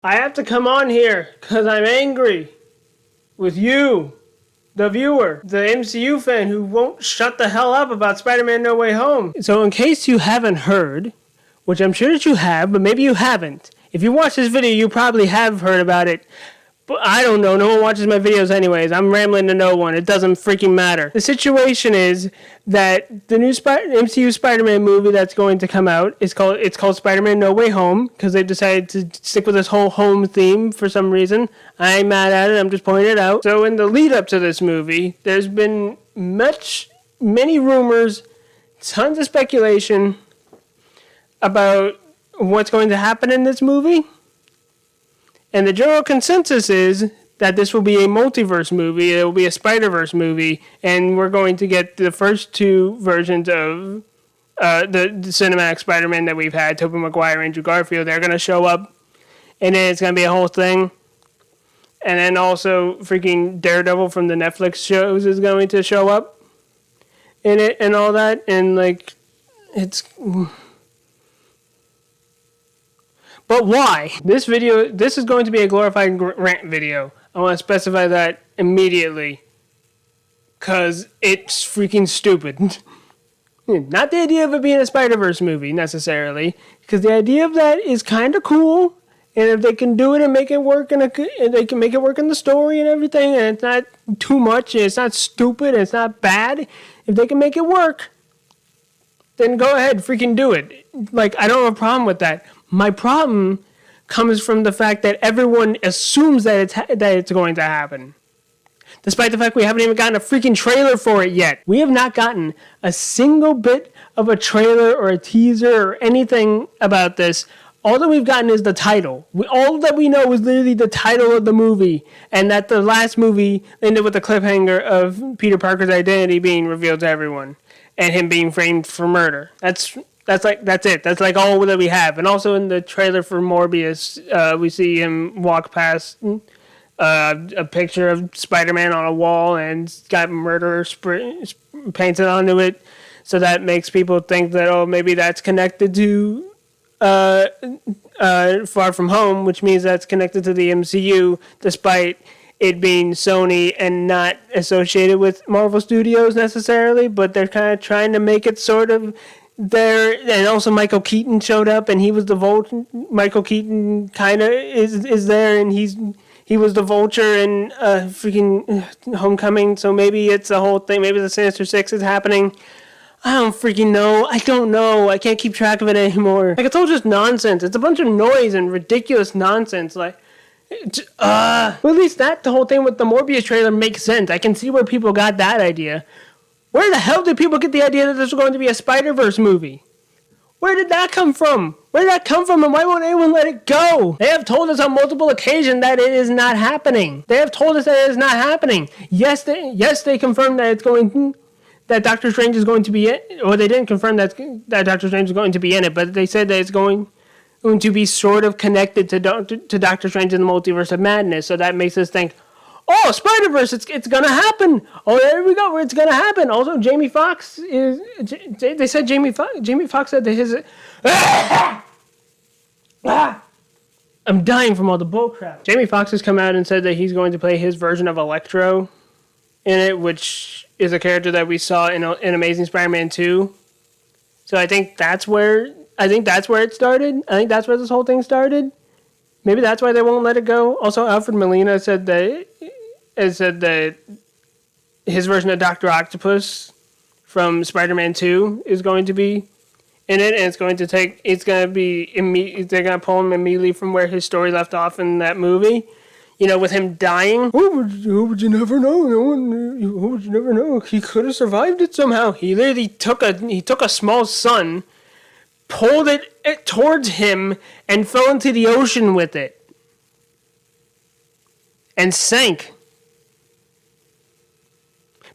I have to come on here because I'm angry with you, the viewer, the MCU fan who won't shut the hell up about Spider-Man No Way Home. So in case you haven't heard, which I'm sure that you have, but maybe you haven't. If you watch this video, you probably have heard about it. But I don't know. No one watches my videos anyways. I'm rambling to no one. It doesn't freaking matter. The situation is that the new MCU Spider-Man movie that's going to come out is called Spider-Man No Way Home because they've decided to stick with this whole home theme for some reason. I ain't mad at it. I'm just pointing it out. So in the lead up to this movie, there's been many rumors, tons of speculation about what's going to happen in this movie. And the general consensus is that this will be a multiverse movie. It will be a Spider-Verse movie. And we're going to get the first two versions of the cinematic Spider-Man that we've had, Tobey Maguire and Andrew Garfield. They're going to show up. And then it's going to be a whole thing. And then also freaking Daredevil from the Netflix shows is going to show up in it and all that. And, like, it's... But why? This is going to be a glorified rant video. I want to specify that immediately. Because it's freaking stupid. Not the idea of it being a Spider-Verse movie, necessarily. Because the idea of that is kind of cool. And if they can do it and make it work, and they can make it work in the story and everything, and it's not too much, and it's not stupid, and it's not bad. If they can make it work, then go ahead, freaking do it. Like, I don't have a problem with that. My problem comes from the fact that everyone assumes that it's going to happen. Despite the fact we haven't even gotten a freaking trailer for it yet. We have not gotten a single bit of a trailer or a teaser or anything about this. All that we've gotten is the title. All that we know is literally the title of the movie. And that the last movie ended with the cliffhanger of Peter Parker's identity being revealed to everyone. And him being framed for murder. That's it. That's like all that we have. And also in the trailer for Morbius, we see him walk past a picture of Spider-Man on a wall and got murder painted onto it. So that makes people think that, oh, maybe that's connected to Far From Home, which means that's connected to the MCU, despite it being Sony and not associated with Marvel Studios necessarily. But they're kind of trying to make it sort of... There, and also Michael Keaton showed up, and he was the Vulture. Michael Keaton kind of is there, and he was the Vulture in freaking Homecoming. So maybe it's the whole thing. Maybe the Sinister Six is happening. I don't freaking know. I don't know. I can't keep track of it anymore. Like, it's all just nonsense. It's a bunch of noise and ridiculous nonsense. Like, well, at least the whole thing with the Morbius trailer makes sense. I can see where people got that idea. Where the hell did people get the idea that this was going to be a Spider-Verse movie? Where did that come from? And why won't anyone let it go? They have told us on multiple occasions that it is not happening. Yes, they confirmed that that Doctor Strange is going to be in, or they didn't confirm that Doctor Strange is going to be in it, but they said that it's going to be sort of connected to Doctor Strange in the Multiverse of Madness. So that makes us think, oh, Spider-Verse, it's going to happen. Oh, there we go, it's going to happen. Also, Jamie Foxx is... They said Jamie Foxx said that his... I'm dying from all the bullcrap. Jamie Foxx has come out and said that he's going to play his version of Electro in it, which is a character that we saw in Amazing Spider-Man 2. So I think that's where it started. I think that's where this whole thing started. Maybe that's why they won't let it go. Also, Alfred Molina said that his version of Dr. Octopus from Spider-Man 2 is going to be in it, and they're going to pull him immediately from where his story left off in that movie. You know, with him dying. Who would you never know? Who would you never know? He could have survived it somehow. He literally took a small sun, pulled it towards him, and fell into the ocean with it. And sank.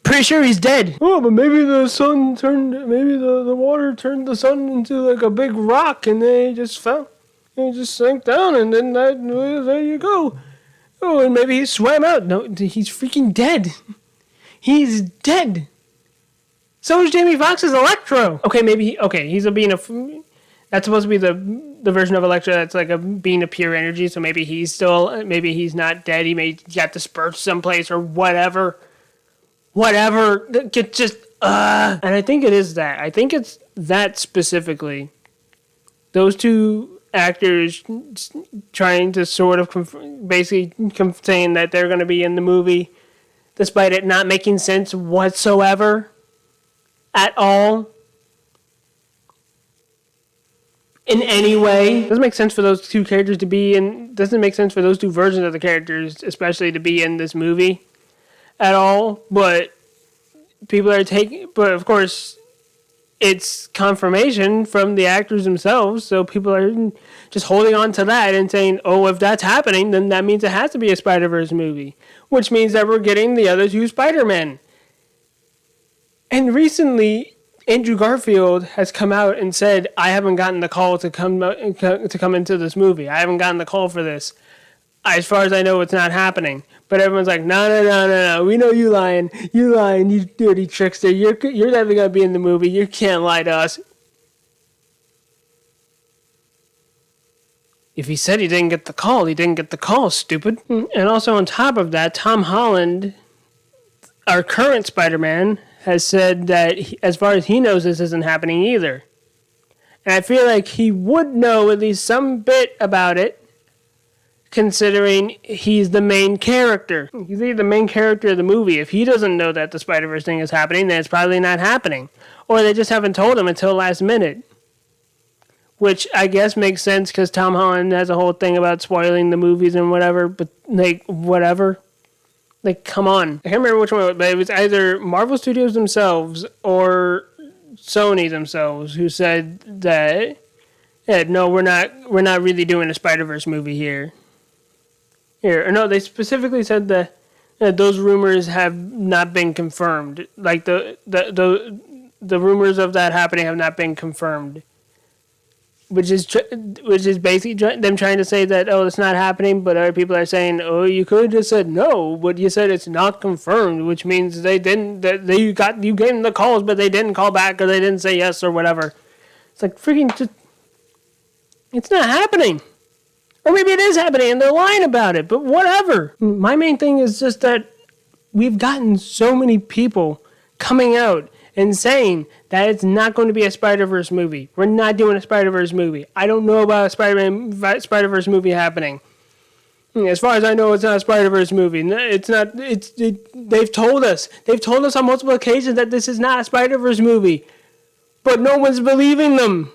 Pretty sure he's dead. Oh, but maybe the water turned the sun into like a big rock, and then he just fell. And he just sank down, and then there you go. Oh, and maybe he swam out. No, he's freaking dead. He's dead. So is Jamie Foxx's Electro. Okay, maybe he's being a... That's supposed to be the version of Elektra that's like a being of pure energy. So maybe he's not dead. He may got dispersed someplace or whatever. Get just and I think it is that. I think it's that specifically. Those two actors trying to sort of basically saying that they're going to be in the movie, despite it not making sense whatsoever at all. In any way. It doesn't make sense for those two characters to be in... Doesn't make sense for those two versions of the characters, especially to be in this movie at all. But people are taking... But of course, it's confirmation from the actors themselves. So people are just holding on to that and saying, oh, if that's happening, then that means it has to be a Spider-Verse movie. Which means that we're getting the other two Spider-Men. And recently... Andrew Garfield has come out and said, I haven't gotten the call to come into this movie. I haven't gotten the call for this. As far as I know, it's not happening. But everyone's like, no. We know you lying. You dirty trickster. You're never going to be in the movie. You can't lie to us. If he said he didn't get the call, he didn't get the call, stupid. And also on top of that, Tom Holland, our current Spider-Man, has said that, as far as he knows, this isn't happening either. And I feel like he would know at least some bit about it, considering he's the main character. He's the main character of the movie. If he doesn't know that the Spider-Verse thing is happening, then it's probably not happening. Or they just haven't told him until last minute. Which I guess makes sense, because Tom Holland has a whole thing about spoiling the movies and whatever, but, whatever. Come on. I can't remember which one, but it was either Marvel Studios themselves or Sony themselves who said that, no, we're not really doing a Spider-Verse movie here. No, they specifically said that those rumors have not been confirmed. The rumors of that happening have not been confirmed. Which is basically them trying to say that, oh, it's not happening, but other people are saying, oh, you could have just said no, but you said it's not confirmed, which means you gave them the calls, but they didn't call back, or they didn't say yes, or whatever. It's like, freaking just, it's not happening. Or maybe it is happening, and they're lying about it, but whatever. My main thing is just that we've gotten so many people coming out and saying that it's not going to be a Spider-Verse movie. We're not doing a Spider-Verse movie. I don't know about a Spider-Verse movie happening. As far as I know, it's not a Spider-Verse movie. It's not. They've told us. They've told us on multiple occasions that this is not a Spider-Verse movie, but no one's believing them.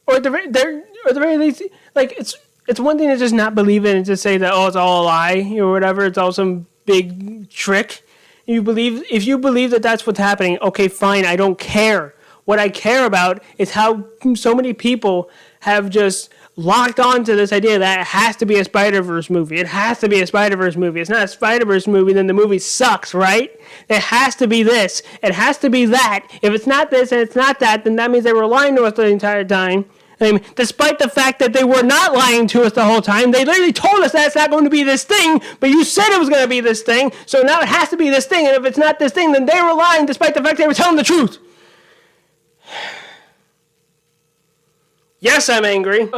Or at the very least, it's one thing to just not believe it and just say that, oh, it's all a lie or whatever. It's all some big trick. If you believe that that's what's happening, okay, fine, I don't care. What I care about is how so many people have just locked on to this idea that it has to be a Spider-Verse movie. It has to be a Spider-Verse movie. It's not a Spider-Verse movie, then the movie sucks, right? It has to be this. It has to be that. If it's not this and it's not that, then that means they were lying to us the entire time. I mean, despite the fact that they were not lying to us the whole time, they literally told us that it's not going to be this thing, but you said it was going to be this thing, so now it has to be this thing, and if it's not this thing, then they were lying despite the fact they were telling the truth. Yes, I'm angry.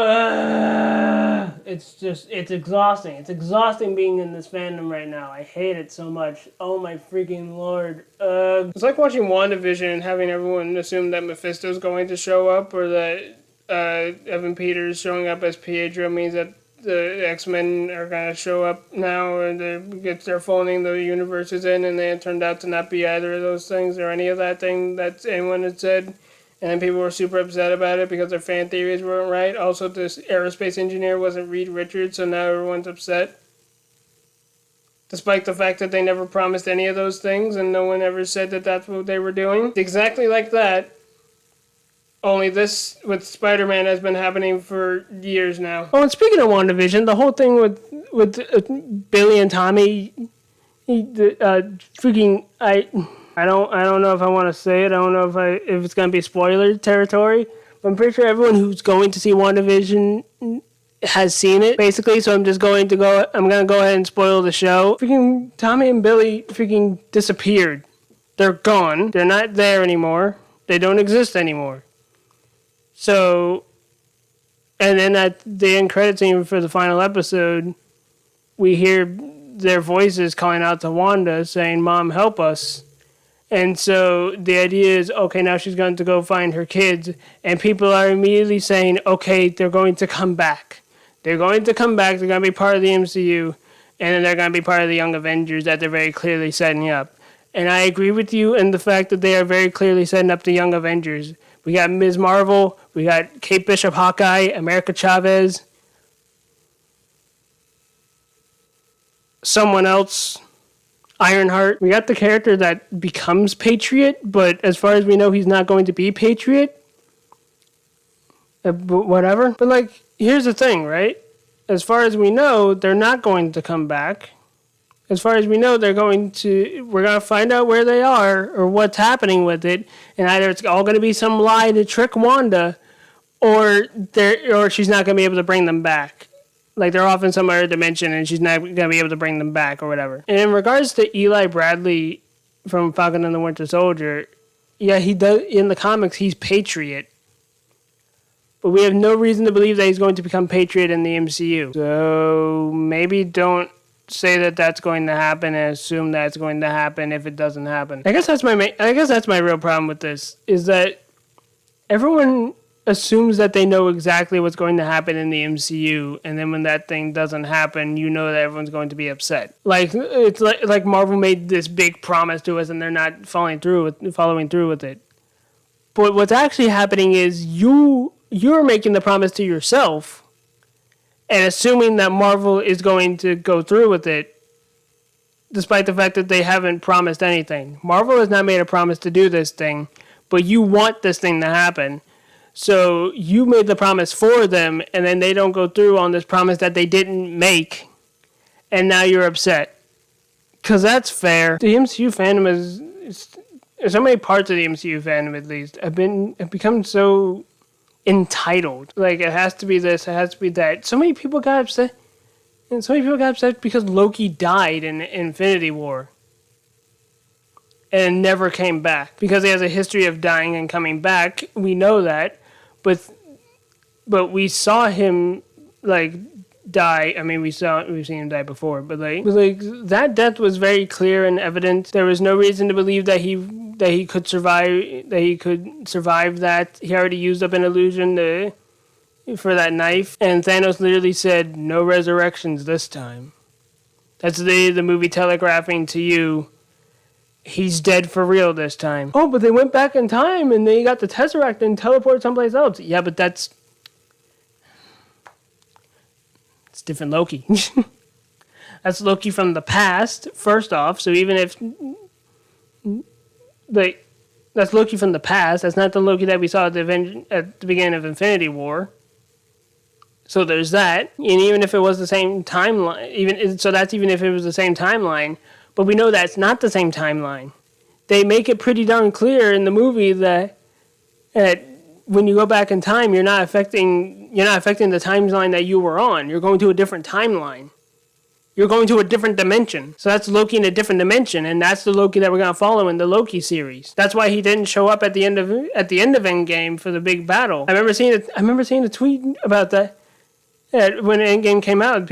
It's exhausting. It's exhausting being in this fandom right now. I hate it so much. Oh my freaking lord. It's like watching WandaVision and having everyone assume that Mephisto's going to show up, or that Evan Peters showing up as Pietro means that the X-Men are going to show up now, and they're phoning the universes in, and they turned out to not be either of those things or any of that thing that anyone had said. And then people were super upset about it because their fan theories weren't right. Also, this aerospace engineer wasn't Reed Richards, so now everyone's upset. Despite the fact that they never promised any of those things, and no one ever said that that's what they were doing. Exactly like that. Only this with Spider-Man has been happening for years now. Oh, and speaking of WandaVision, the whole thing with Billy and Tommy, I don't know if I want to say it. I don't know if it's going to be spoiler territory. But I'm pretty sure everyone who's going to see WandaVision has seen it, basically. So I'm going to go ahead and spoil the show. Freaking Tommy and Billy freaking disappeared. They're gone. They're not there anymore. They don't exist anymore. So And then at the end credit scene for the final episode, we hear their voices calling out to Wanda saying, "Mom, help us." And so the idea is, okay, now she's going to go find her kids. And people are immediately saying, okay, they're going to come back. They're going to come back. They're going to be part of the MCU. And then they're going to be part of the Young Avengers that they're very clearly setting up. And I agree with you in the fact that they are very clearly setting up the Young Avengers. We got Ms. Marvel. We got Kate Bishop, Hawkeye, America Chavez. Someone else. Ironheart. We got the character that becomes Patriot, but as far as we know, he's not going to be Patriot. Whatever. But, like, here's the thing, right? As far as we know, they're not going to come back. As far as we know, we're going to find out where they are or what's happening with it, and either it's all going to be some lie to trick Wanda, or she's not going to be able to bring them back. Like, they're off in some other dimension, and she's not going to be able to bring them back or whatever. And in regards to Eli Bradley from Falcon and the Winter Soldier, yeah, he does, in the comics, he's Patriot. But we have no reason to believe that he's going to become Patriot in the MCU. So maybe don't say that that's going to happen and assume that's going to happen if it doesn't happen. I guess that's my real problem with this, is that everyone assumes that they know exactly what's going to happen in the MCU, and then when that thing doesn't happen, you know that everyone's going to be upset. Like, it's like Marvel made this big promise to us and they're not following through with it. But what's actually happening is you're making the promise to yourself and assuming that Marvel is going to go through with it, despite the fact that they haven't promised anything. Marvel has not made a promise to do this thing, but you want this thing to happen. So you made the promise for them, and then they don't go through on this promise that they didn't make, and now you're upset. Because that's fair. The MCU fandom is so many parts of the MCU fandom, at least, have become so entitled. Like, it has to be this, it has to be that. So many people got upset. And so many people got upset because Loki died in Infinity War. And never came back. Because he has a history of dying and coming back. We know that. But we saw him, like, die. I mean, we've seen him die before. But that death was very clear and evident. There was no reason to believe that he could survive. That he could survive that. He already used up an illusion for that knife. And Thanos literally said, "No resurrections this time." That's the movie telegraphing to you, he's dead for real this time. Oh, but they went back in time and they got the Tesseract and teleported someplace else. Yeah, but it's different Loki. That's Loki from the past, first off. So even if that's Loki from the past, that's not the Loki that we saw at the beginning of Infinity War. So there's that. And even if it was the same timeline, that's even if it was the same timeline. But we know that's not the same timeline. They make it pretty darn clear in the movie that when you go back in time, you're not affecting the timeline that you were on. You're going to a different timeline. You're going to a different dimension. So that's Loki in a different dimension, and that's the Loki that we're going to follow in the Loki series. That's why he didn't show up at the end of Endgame for the big battle. I remember seeing a tweet about that when Endgame came out.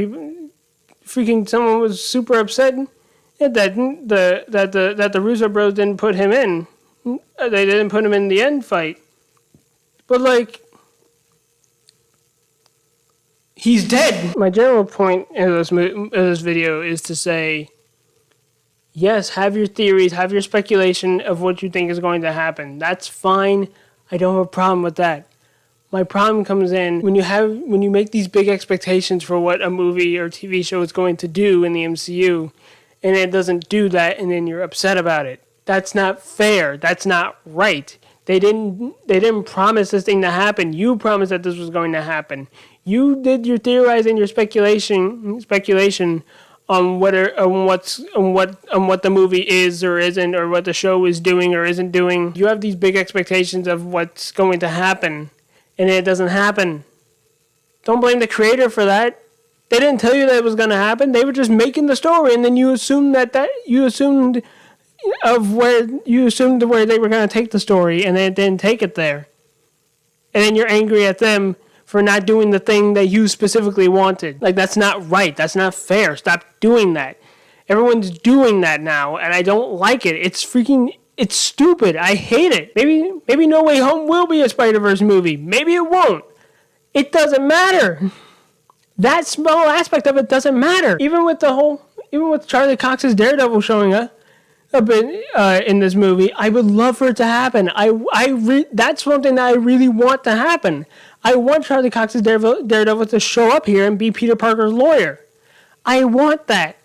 Someone was super upset that the Russo bros didn't put him in. They didn't put him in the end fight. But, like, he's dead. My general point in this video is to say, yes, have your theories, have your speculation of what you think is going to happen. That's fine. I don't have a problem with that. My problem comes in when you make these big expectations for what a movie or TV show is going to do in the MCU, and it doesn't do that, and then you're upset about it. That's not fair. That's not right. They didn't promise this thing to happen. You promised that this was going to happen. You did your theorizing, your speculation on what the movie is or isn't, or what the show is doing or isn't doing. You have these big expectations of what's going to happen, and it doesn't happen. Don't blame the creator for that. They didn't tell you that it was going to happen. They were just making the story, and then you assumed where they were going to take the story, and they didn't take it there. And then you're angry at them for not doing the thing that you specifically wanted. Like, that's not right. That's not fair. Stop doing that. Everyone's doing that now, and I don't like it. It's stupid. I hate it. Maybe No Way Home will be a Spider-Verse movie. Maybe it won't. It doesn't matter. That small aspect of it doesn't matter. Even with Charlie Cox's Daredevil showing up in this movie, I would love for it to happen. That's something that I really want to happen. I want Charlie Cox's Daredevil to show up here and be Peter Parker's lawyer. I want that.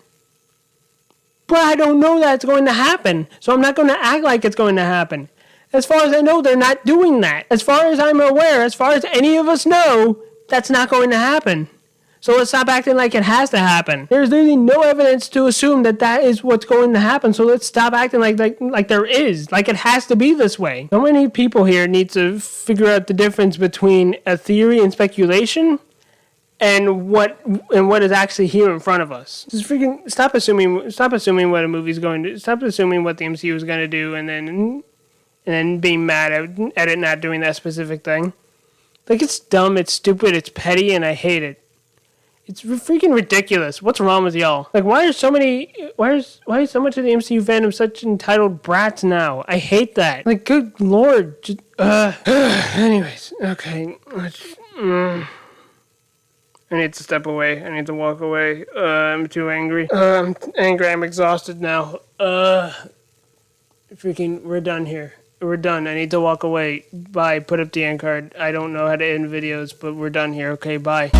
But I don't know that it's going to happen, so I'm not going to act like it's going to happen. As far as I know, they're not doing that. As far as I'm aware, as far as any of us know, that's not going to happen. So let's stop acting like it has to happen. There's literally no evidence to assume that is what's going to happen. So let's stop acting like there is. Like it has to be this way. So many people here need to figure out the difference between a theory and speculation and what is actually here in front of us. Just freaking stop assuming what a movie's going to. Stop assuming what the MCU is going to do, and then being mad at it not doing that specific thing. Like, it's dumb, it's stupid, it's petty, and I hate it. It's freaking ridiculous. What's wrong with y'all? Like, why is so much of the MCU fandom such entitled brats now? I hate that. Like, good lord. Anyways, okay. I need to step away. I need to walk away. I'm too angry. I'm angry. I'm exhausted now. We're done here. We're done. I need to walk away. Bye. Put up the end card. I don't know how to end videos, but we're done here. Okay, bye.